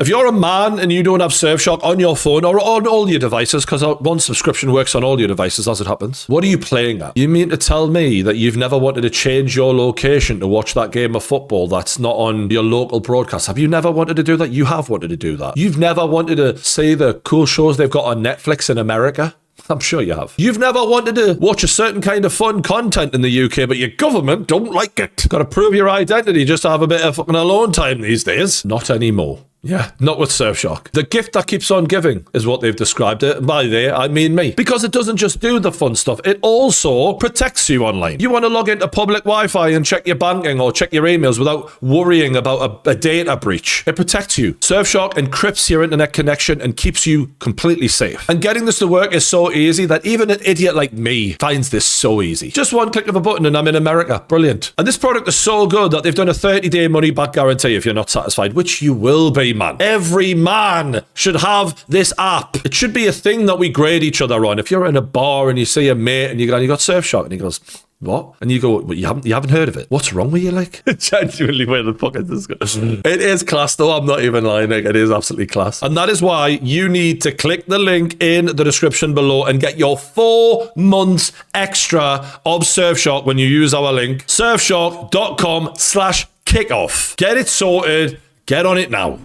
If you're a man and you don't have Surfshark on your phone or on all your devices, because one subscription works on all your devices as it happens, what are you playing at? You mean to tell me that you've never wanted to change your location to watch that game of football that's not on your local broadcast? Have you never wanted to do that? You have wanted to do that. You've never wanted to see the cool shows they've got on Netflix in America? I'm sure you have. You've never wanted to watch a certain kind of fun content in the UK, but your government don't like it. Got to prove your identity just to have a bit of fucking alone time these days. Not anymore. Yeah, not with Surfshark. The gift that keeps on giving is what they've described it. By they, I mean me. Because it doesn't just do the fun stuff, it also protects you online. You want to log into public Wi-Fi and check your banking or check your emails without worrying about a data breach. It protects you. Surfshark encrypts your internet connection and keeps you completely safe. And getting this to work is so easy that even an idiot like me finds this so easy. Just one click of a button and I'm in America. Brilliant. And this product is so good that they've done a 30-day money-back guarantee if you're not satisfied, which you will be. Man. Every man should have this app. It should be a thing that we grade each other on. If you're in a bar and you see a mate and you got Surfshark and he goes, what? And you go, well, you haven't heard of it. What's wrong with you, like? Genuinely, where the fuck is this going? It is class, though. I'm not even lying. Like, it is absolutely class. And that is why you need to click the link in the description below and get your 4 months extra of Surfshark when you use our link, surfshark.com/kickoff. Get it sorted. Get on it now.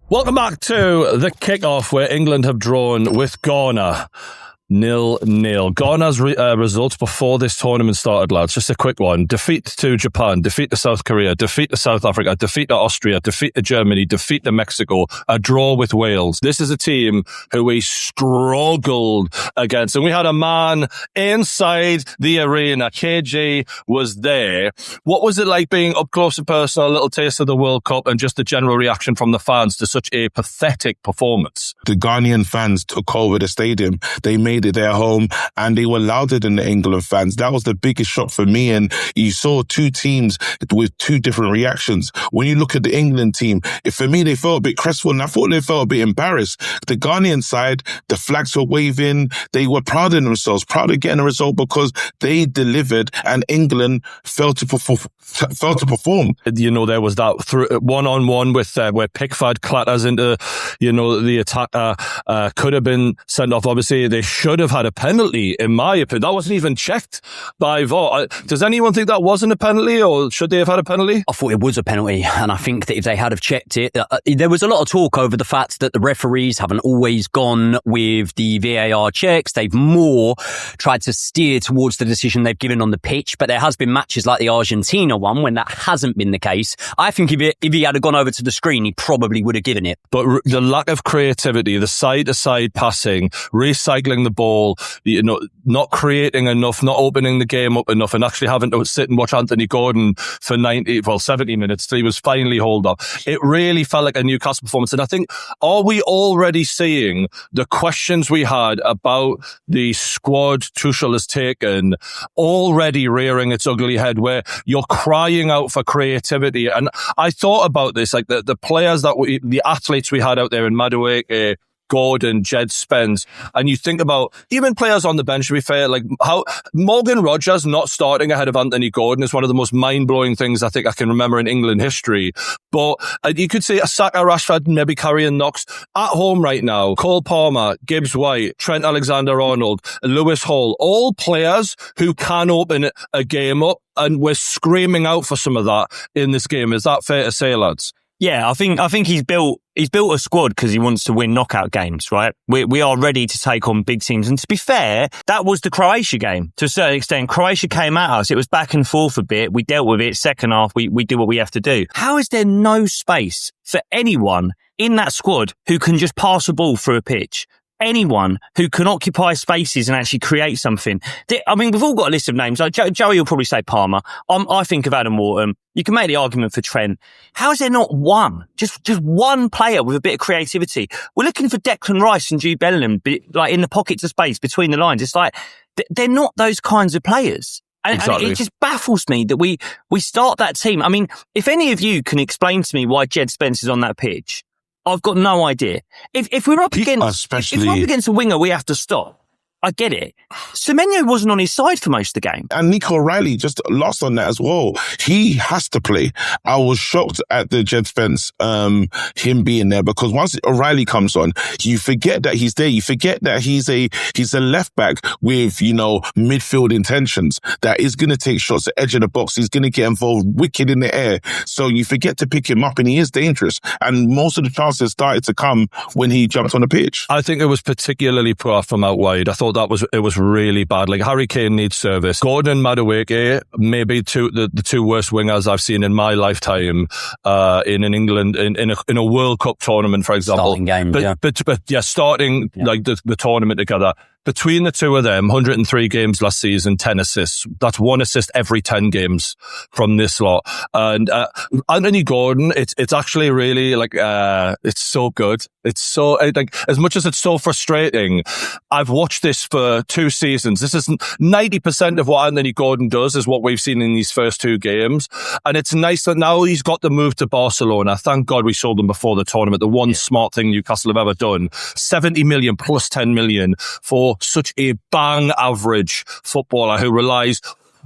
Welcome back to the kickoff where England have drawn with Ghana 0-0. Ghana's results before this tournament started, lads. Just a quick one. Defeat to Japan, defeat to South Korea, defeat to South Africa, defeat to Austria, defeat to Germany, defeat to Mexico, a draw with Wales. This is a team who we struggled against. And we had a man inside the arena. KG was there. What was it like being up close and personal, a little taste of the World Cup and just the general reaction from the fans to such a pathetic performance? The Ghanaian fans took over the stadium. They made it their home and they were louder than the England fans. That was the biggest shock for me. And you saw two teams with two different reactions. When you look at the England team, for me, they felt a bit crestfallen. I thought they felt a bit embarrassed. The Ghanaian side, the flags were waving. They were proud of themselves, proud of getting a result because they delivered and England failed to perform. You know, there was that one-on-one with where Pickford clatters into, the attacker. Could have been sent off. Obviously, they should have had a penalty, in my opinion. That wasn't even checked by VAR. Does anyone think that wasn't a penalty, or should they have had a penalty? I thought it was a penalty, and I think that if they had have checked it, there was a lot of talk over the fact that the referees haven't always gone with the VAR checks. They've more tried to steer towards the decision they've given on the pitch, but there has been matches like the Argentina one when that hasn't been the case. I think if he had gone over to the screen, he probably would have given it. But the lack of creativity, the side-to-side passing, recycling the ball, not creating enough, not opening the game up enough, and actually having to sit and watch Anthony Gordon for 70 minutes till he was finally hauled up. It really felt like a Newcastle performance. And I think, are we already seeing the questions we had about the squad Tuchel has taken already rearing its ugly head, where you're crying out for creativity? And I thought about this, like the players the athletes we had out there in Madueke, Gordon, Jed Spence, and you think about even players on the bench, to be fair, like how Morgan Rogers not starting ahead of Anthony Gordon is one of the most mind-blowing things I think I can remember in England history. But you could say a Saka, Rashford, maybe carrying knocks at home right now. Cole Palmer, Gibbs White, Trent Alexander-Arnold, Lewis Hall, all players who can open a game up, and we're screaming out for some of that in this game. Is that fair to say, lads? Yeah, I think he's built a squad because he wants to win knockout games, right? We are ready to take on big teams. And to be fair, that was the Croatia game to a certain extent. Croatia came at us. It was back and forth a bit. We dealt with it. Second half, we do what we have to do. How is there no space for anyone in that squad who can just pass a ball through a pitch? Anyone who can occupy spaces and actually create something. I mean, we've all got a list of names. Like Joey will probably say Palmer. I think of Adam Wharton. You can make the argument for Trent. How is there not one? Just one player with a bit of creativity. We're looking for Declan Rice and Jude Bellingham, like in the pockets of space between the lines. It's like they're not those kinds of players. Exactly. And it just baffles me that we start that team. I mean, if any of you can explain to me why Jed Spence is on that pitch, I've got no idea. If we're up against a winger we have to stop, I get it. Semenyo wasn't on his side for most of the game. And Nico O'Reilly just lost on that as well. He has to play. I was shocked at the Jets fence, him being there, because once O'Reilly comes on, you forget that he's there. You forget that he's a left back with, you know, midfield intentions, that is going to take shots at the edge of the box. He's going to get involved wicked in the air. So you forget to pick him up, and he is dangerous. And most of the chances started to come when he jumped on the pitch. I think it was particularly poor from out wide. I thought it was really bad. Like, Harry Kane needs service. Gordon and Madueke, maybe the two worst wingers I've seen in my lifetime in England in a World Cup tournament, for example. Starting games, but starting like the tournament together. Between the two of them, 103 games last season, 10 assists. That's 1 assist every 10 games from this lot. And Anthony Gordon, it's actually really like it's so good. It's so like, as much as it's so frustrating, I've watched this for 2 seasons. This is 90% of what Anthony Gordon does is what we've seen in these first 2 games. And it's nice that now he's got the move to Barcelona. Thank God we sold them before the tournament. The one smart thing Newcastle have ever done. 70 million plus 10 million for such a bang average footballer who relies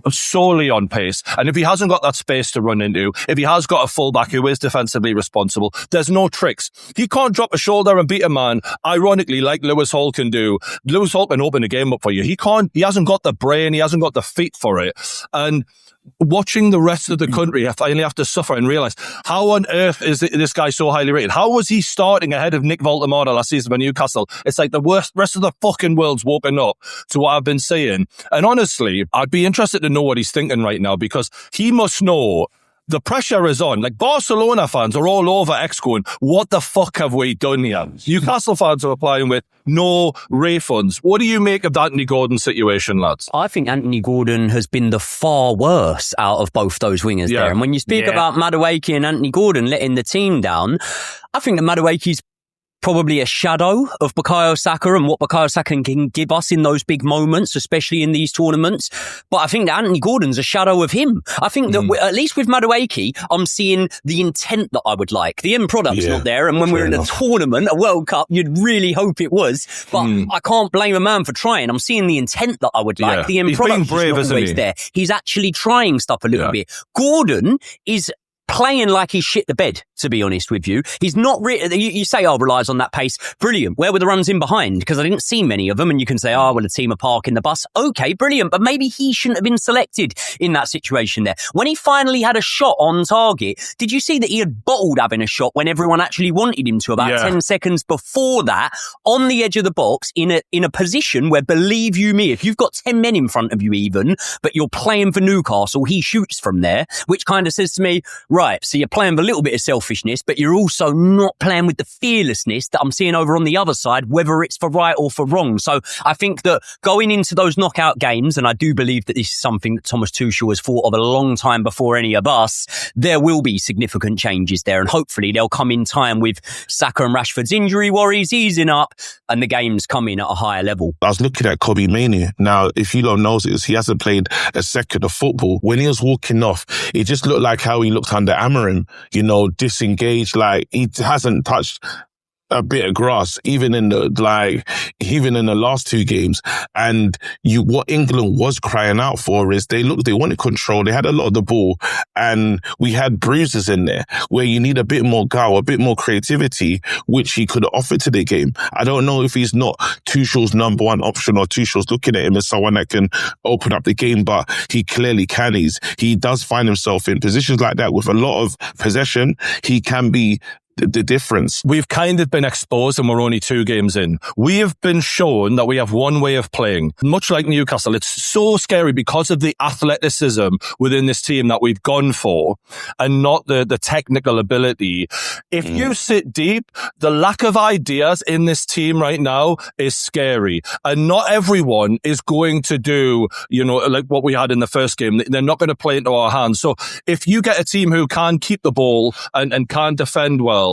solely on pace. And if he hasn't got that space to run into, if he has got a fullback who is defensively responsible, there's no tricks. He can't drop a shoulder and beat a man, ironically, like Lewis Hall can do. Lewis Hall can open the game up for you. He hasn't got the brain, he hasn't got the feet for it. And watching the rest of the country, I finally have to suffer and realise, how on earth is this guy so highly rated? How was he starting ahead of Nick Voltemada last season for Newcastle? It's like the rest of the fucking world's woken up to what I've been saying. And honestly, I'd be interested to know what he's thinking right now, because he must know the pressure is on. Like, Barcelona fans are all over X going, what the fuck have we done here? Newcastle fans are applying with no refunds. What do you make of the Anthony Gordon situation, lads? I think Anthony Gordon has been the far worse out of both those wingers there. And when you speak about Madueke and Anthony Gordon letting the team down, I think that Madueke's probably a shadow of Bukayo Saka and what Bukayo Saka can give us in those big moments, especially in these tournaments. But I think that Anthony Gordon's a shadow of him. I think that at least with Madueke, I'm seeing the intent that I would like. The end product's not there. And when we're in a tournament, a World Cup, you'd really hope it was. But I can't blame a man for trying. I'm seeing the intent that I would like. The end product's not always there. He's actually trying stuff a little bit. Gordon is playing like he's shit the bed, to be honest with you. He's not really, you say, relies on that pace. Brilliant. Where were the runs in behind? Because I didn't see many of them. And you can say, well, the team are parking the bus. Okay, brilliant. But maybe he shouldn't have been selected in that situation there. When he finally had a shot on target, did you see that he had bottled having a shot when everyone actually wanted him to? About 10 seconds before that, on the edge of the box, in a position where, believe you me, if you've got 10 men in front of you even, but you're playing for Newcastle, he shoots from there, which kind of says to me, right, so you're playing with a little bit of selfishness, but you're also not playing with the fearlessness that I'm seeing over on the other side, whether it's for right or for wrong. So I think that going into those knockout games, and I do believe that this is something that Thomas Tuchel has thought of a long time before any of us, there will be significant changes there, and hopefully they'll come in time with Saka and Rashford's injury worries easing up and the games coming at a higher level. I was looking at Kobe Mainoo. Now, if you don't notice, he hasn't played a second of football. When he was walking off, it just looked like how he looked under Amorim, disengaged, like he hasn't touched a bit of grass, even in the last 2 games. And what England was crying out for is they wanted control. They had a lot of the ball, and we had bruises in there where you need a bit more go, a bit more creativity, which he could have offered to the game. I don't know if he's not Tuchel's number one option, or Tuchel's looking at him as someone that can open up the game, but he clearly can. He does find himself in positions like that with a lot of possession. He can be the difference. We've kind of been exposed, and we're only 2 games in. We have been shown that we have one way of playing. Much like Newcastle, it's so scary because of the athleticism within this team that we've gone for, and not the technical ability. If you sit deep, the lack of ideas in this team right now is scary. And not everyone is going to do, like what we had in the first game. They're not going to play into our hands. So if you get a team who can keep the ball and can defend well,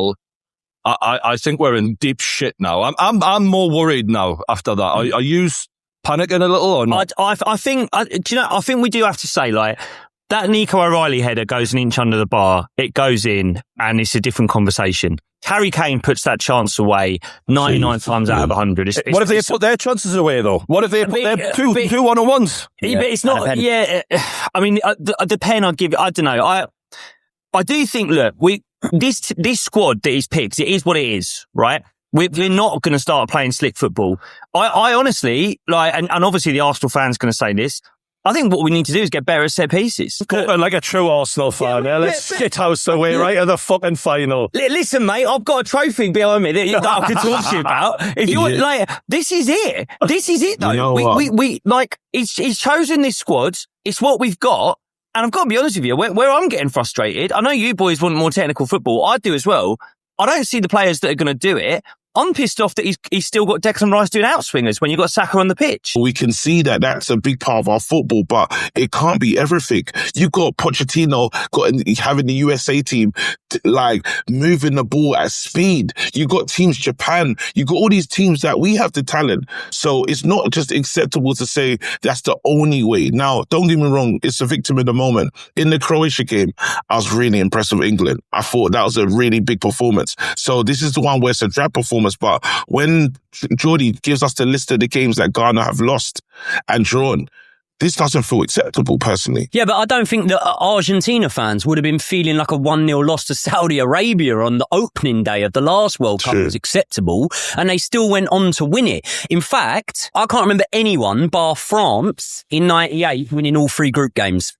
I think we're in deep shit now. I'm more worried now after that. Are you panicking a little or not? I think we do have to say, like, that Nico O'Reilly header goes an inch under the bar. It goes in, and it's a different conversation. Harry Kane puts that chance away 99 times out of 100. What if they put their chances away, though? What if they put their two one-on-ones? Yeah, but it's not. Yeah, I mean, the pen I give. I don't know. I do think. Look, this squad that he's picked, it is what it is, right? We're not going to start playing slick football. I honestly and obviously the Arsenal fans going to say this. I think what we need to do is get better at set pieces. Like a true Arsenal fan, let's shithouse the way right of the fucking final. Listen, mate, I've got a trophy behind me that I could talk to you about. If you're this is it. This is it, though. You know he's chosen this squad. It's what we've got. And I've got to be honest with you, where I'm getting frustrated, I know you boys want more technical football. I do as well. I don't see the players that are going to do it. I'm pissed off that he's still got Declan Rice doing outswingers when you've got Saka on the pitch. We can see that that's a big part of our football, but it can't be everything. You've got Pochettino having the USA team moving the ball at speed. You've got teams Japan. You've got all these teams that we have the talent. So it's not just acceptable to say that's the only way. Now, don't get me wrong, it's a victim in the moment. In the Croatia game, I was really impressed with England. I thought that was a really big performance. So this is the one where it's a drab performance. But when Geordie gives us the list of the games that Ghana have lost and drawn, this doesn't feel acceptable, personally. Yeah, but I don't think that Argentina fans would have been feeling like a 1-0 loss to Saudi Arabia on the opening day of the last World Cup was acceptable, and they still went on to win it. In fact, I can't remember anyone, bar France, in 98 winning all 3 group games.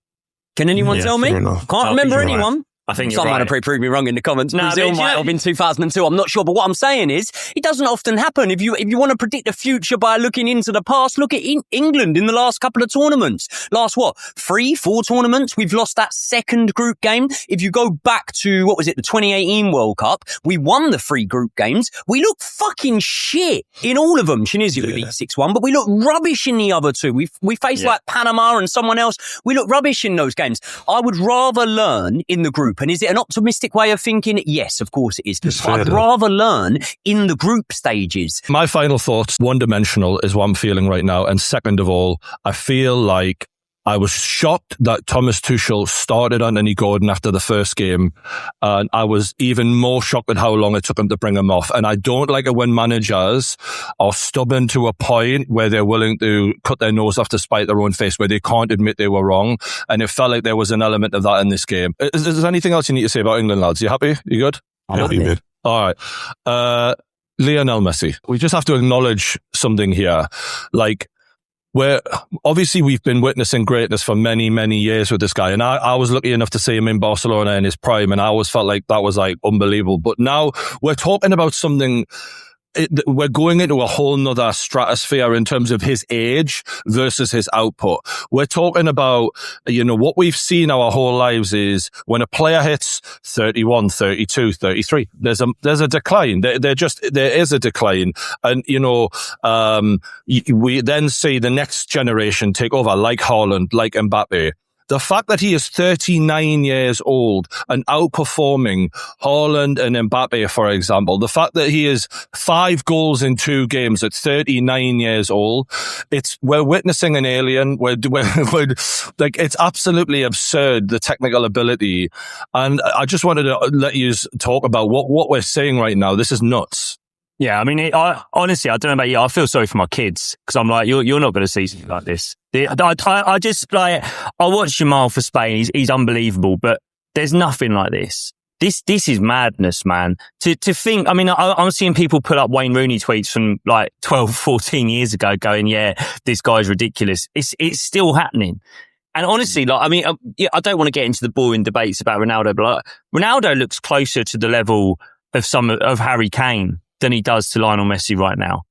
Can anyone tell me? Can't remember anyone. Right. I think someone right. will prove me wrong in the comments. Brazil might have been 2002. I'm not sure. But what I'm saying is, it doesn't often happen. If you want to predict the future by looking into the past, look at England in the last couple of tournaments. Last, 3-4 tournaments? We've lost that second group game. If you go back to, the 2018 World Cup, we won the 3 group games. We look fucking shit in all of them. Tunisia, we beat 6-1, but we look rubbish in the other 2. We faced like Panama and someone else. We look rubbish in those games. I would rather learn in the group. And is it an optimistic way of thinking? Yes, of course it is. I'd rather learn in the group stages. My final thoughts, one-dimensional is what I'm feeling right now. And second of all, I feel like I was shocked that Thomas Tuchel started Anthony Gordon after the first game. And I was even more shocked at how long it took him to bring him off. And I don't like it when managers are stubborn to a point where they're willing to cut their nose off to spite their own face, where they can't admit they were wrong. And it felt like there was an element of that in this game. Is there anything else you need to say about England, lads? You happy? You good? I'm happy, man. All right. Lionel Messi. We just have to acknowledge something here. Where obviously we've been witnessing greatness for many, many years with this guy. And I was lucky enough to see him in Barcelona in his prime. And I always felt like that was unbelievable. But now we're talking about something. We're going into a whole nother stratosphere in terms of his age versus his output. We're talking about, what we've seen our whole lives is when a player hits 31, 32, 33, there's a decline. There is a decline. And, we then see the next generation take over, like Haaland, like Mbappe. The fact that he is 39 years old and outperforming Haaland and Mbappe, for example, the fact that he is 5 goals in 2 games at 39 years old, we're witnessing an alien. It's absolutely absurd, the technical ability. And I just wanted to let you talk about what we're seeing right now. This is nuts. Yeah, I mean, honestly, I don't know about you. I feel sorry for my kids because I'm like, you're not going to see something like this. I just I watched Jamal for Spain. He's unbelievable, but there's nothing like this. This is madness, man. To think, I mean, I'm seeing people put up Wayne Rooney tweets from 12, 14 years ago going, yeah, this guy's ridiculous. It's still happening. And honestly, I don't want to get into the boring debates about Ronaldo, but Ronaldo looks closer to the level of Harry Kane than he does to Lionel Messi right now.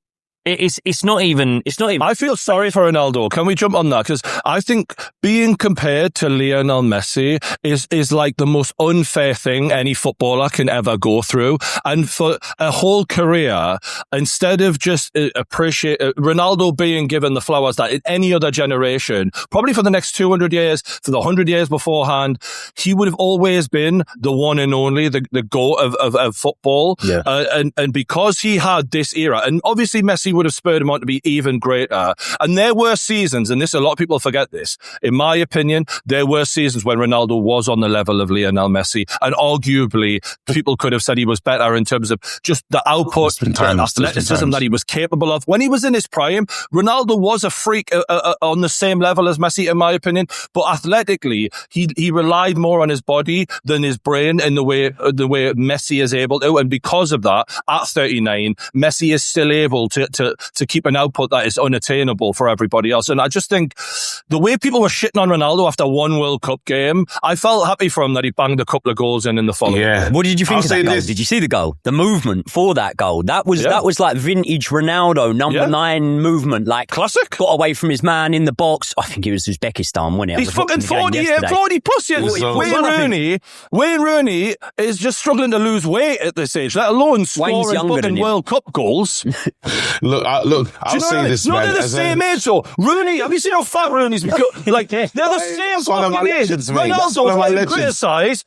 It's not even. I feel sorry for Ronaldo. Can we jump on that? Because I think being compared to Lionel Messi is like the most unfair thing any footballer can ever go through. And for a whole career, instead of just appreciate Ronaldo being given the flowers that in any other generation, probably for the next 200 years, for the 100 years beforehand, he would have always been the one and only, the GOAT of football. Yeah. And because he had this era, and obviously Messi Messi would have spurred him on to be even greater. And there were seasons, and a lot of people forget this, in my opinion, there were seasons when Ronaldo was on the level of Lionel Messi, and arguably people could have said he was better in terms of just the output, athleticism that he was capable of. When he was in his prime, Ronaldo was a freak on the same level as Messi, in my opinion, but athletically, he relied more on his body than his brain in the way Messi is able to, and because of that, at 39, Messi is still able to keep an output that is unattainable for everybody else. And I just think the way people were shitting on Ronaldo after one World Cup game, I felt happy for him that he banged a couple of goals in the following. Yeah. What did you think of that goal? Did you see the goal? The movement for that goal. That was like vintage Ronaldo, number 9 movement. Like, classic. Got away from his man in the box. I think it was Uzbekistan, wasn't it? He's fucking 40 plus years. Wayne Rooney is just struggling to lose weight at this age, let alone scoring fucking World Cup goals. Look, I'll say this, man. They're the same age, though. Rooney, have you seen how fat Rooney's become? Like, they're the same fucking age. Ronaldo's criticised.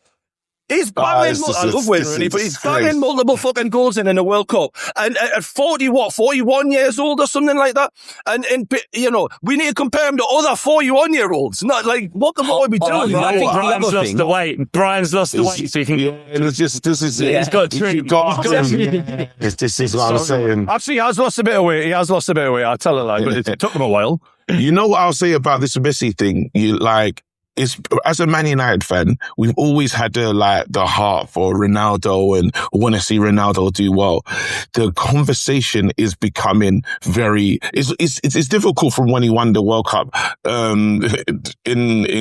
He's banging, I love Wayne Rooney, but he's banging multiple fucking goals in a World Cup. And at 41 years old or something like that. And we need to compare him to other 41-year-olds. Not like, what the fuck are we doing? I think Brian's lost the weight. Brian's lost the weight, so you can... this is it. He's got a treat. This is what I'm saying. Actually, he has lost a bit of weight. I tell it like, but it took him a while. You know what I'll say about this Messi thing? It's, as a Man United fan, we've always had the heart for Ronaldo and want to see Ronaldo do well. The conversation is becoming it's difficult from when he won the World Cup, in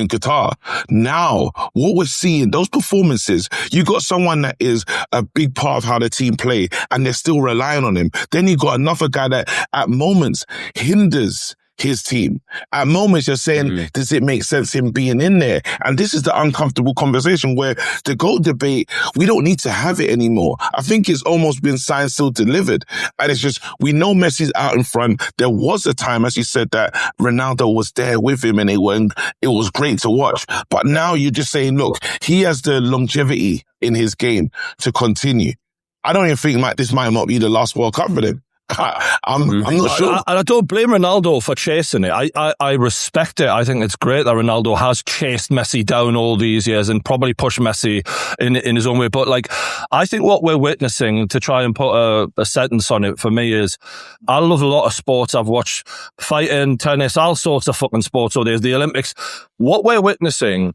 Qatar. Now, what we're seeing, those performances, you got someone that is a big part of how the team play and they're still relying on him. Then you got another guy that at moments hinders his team. At moments, you're saying, does it make sense him being in there? And this is the uncomfortable conversation where the GOAT debate, we don't need to have it anymore. I think it's almost been signed, sealed, delivered. And it's just, we know Messi's out in front. There was a time, as you said, that Ronaldo was there with him and it was great to watch. But now you're just saying, look, he has the longevity in his game to continue. I don't even think this might not be the last World Cup for them. I'm not sure. I don't blame Ronaldo for chasing it. I respect it. I think it's great that Ronaldo has chased Messi down all these years and probably pushed Messi in his own way. But I think what we're witnessing, to try and put a sentence on it for me, is I love a lot of sports. I've watched fighting, tennis, all sorts of fucking sports over there. The Olympics. What we're witnessing,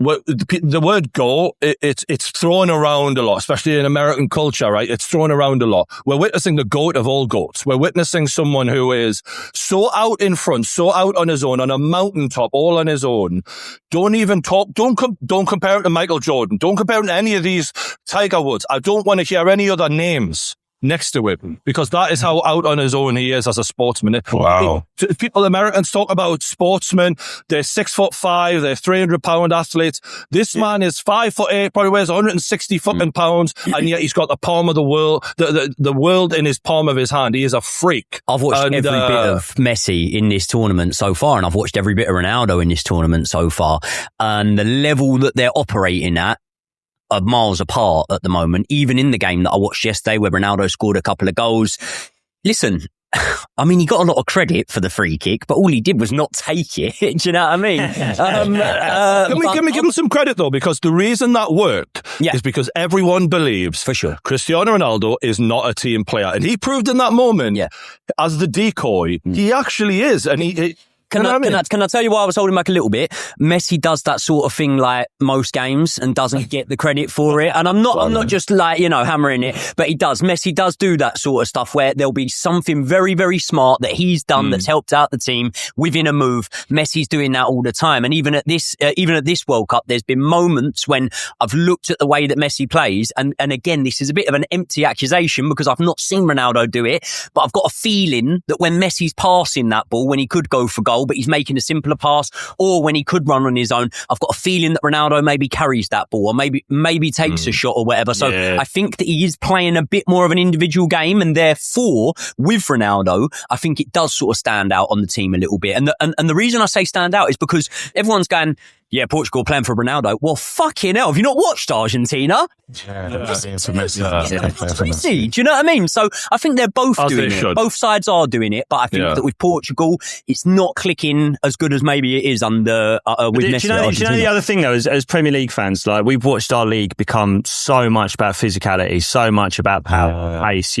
the word "go" it's thrown around a lot, especially in American culture, right? It's thrown around a lot. We're witnessing the GOAT of all GOATs. We're witnessing someone who is so out in front, so out on his own, on a mountaintop, all on his own. Don't even talk. Don't compare him to Michael Jordan. Don't compare him to any of these Tiger Woods. I don't want to hear any other names next to him, because that is how out on his own he is as a sportsman. Wow. Americans talk about sportsmen. They're 6'5", they're 300-pound athletes. This man is 5'8", probably weighs 160 fucking pounds, and yet he's got the palm of the world, the world in his palm of his hand. He is a freak. I've watched every bit of Messi in this tournament so far, and I've watched every bit of Ronaldo in this tournament so far, and the level that they're operating at are miles apart at the moment, even in the game that I watched yesterday where Ronaldo scored a couple of goals. Listen, I mean, he got a lot of credit for the free kick, but all he did was not take it. Do you know what I mean? Give him some credit, though, because the reason that worked is because everyone believes, for sure, Cristiano Ronaldo is not a team player. And he proved in that moment, as the decoy, he actually is. And Can I tell you why I was holding back a little bit? Messi does that sort of thing like most games and doesn't get the credit for it. And I'm not just hammering it, but he does. Messi does do that sort of stuff where there'll be something very, very smart that he's done that's helped out the team within a move. Messi's doing that all the time. And even at this World Cup, there's been moments when I've looked at the way that Messi plays. And again, this is a bit of an empty accusation because I've not seen Ronaldo do it, but I've got a feeling that when Messi's passing that ball, when he could go for goal, but he's making a simpler pass, or when he could run on his own, I've got a feeling that Ronaldo maybe carries that ball or maybe takes a shot or whatever. So I think that he is playing a bit more of an individual game, and therefore with Ronaldo, I think it does sort of stand out on the team a little bit. And the reason I say stand out is because everyone's going, Yeah, Portugal playing for Ronaldo. Well, fucking hell, have you not watched Argentina? Messi. Do you know what I mean? So I think they're both doing it. Both sides are doing it, but I think that with Portugal, it's not clicking as good as maybe it is under with Messi. Do you know the other thing though, as Premier League fans, like we've watched our league become so much about physicality, so much about power, pace,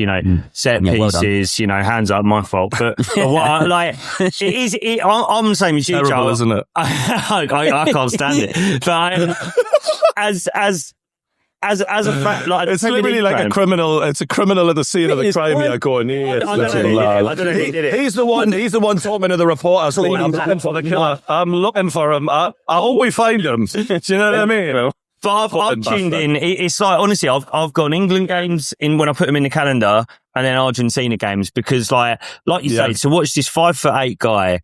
set pieces, hands up, my fault. But what it is. I'm the same as you, terrible, Joel. Isn't it? I can't stand it. But as a fact, like it's literally like a criminal. It's a criminal at the scene of the crime. You're going, I don't know who did it. He's the one talking to the reporters. Going, I'm looking for the killer. I'm looking for him. I hope we find him. Do you know what I mean? But I've tuned in. It's like, honestly, I've got England games in when I put them in the calendar, and then Argentina games, because like you say, to watch this 5'8" guy,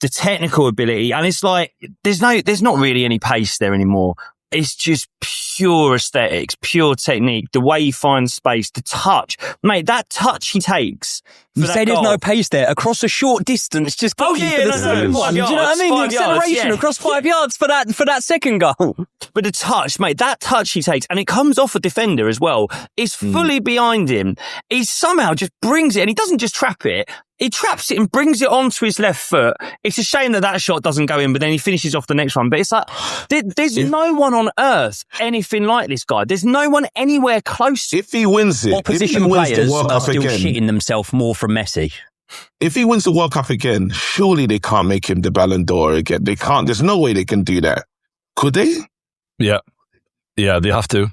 the technical ability, and it's like there's not really any pace there anymore. It's just pure aesthetics, pure technique, the way he finds space, the touch. Mate, that touch he takes. You say there's no pace there. Across a short distance, just no. Do you know what I mean? The acceleration across 5 yards for that second goal. But the touch, mate, that touch he takes, and it comes off a defender as well, is fully behind him. He somehow just brings it, and he doesn't just trap it. He traps it and brings it onto his left foot. It's a shame that shot doesn't go in, but then he finishes off the next one. But it's like, there's no one on earth anything like this guy. There's no one anywhere close. If he wins it, opposition players are still shitting themselves more from Messi. If he wins the World Cup again, surely they can't make him the Ballon d'Or again. They can't. There's no way they can do that. Could they? Yeah, they have to.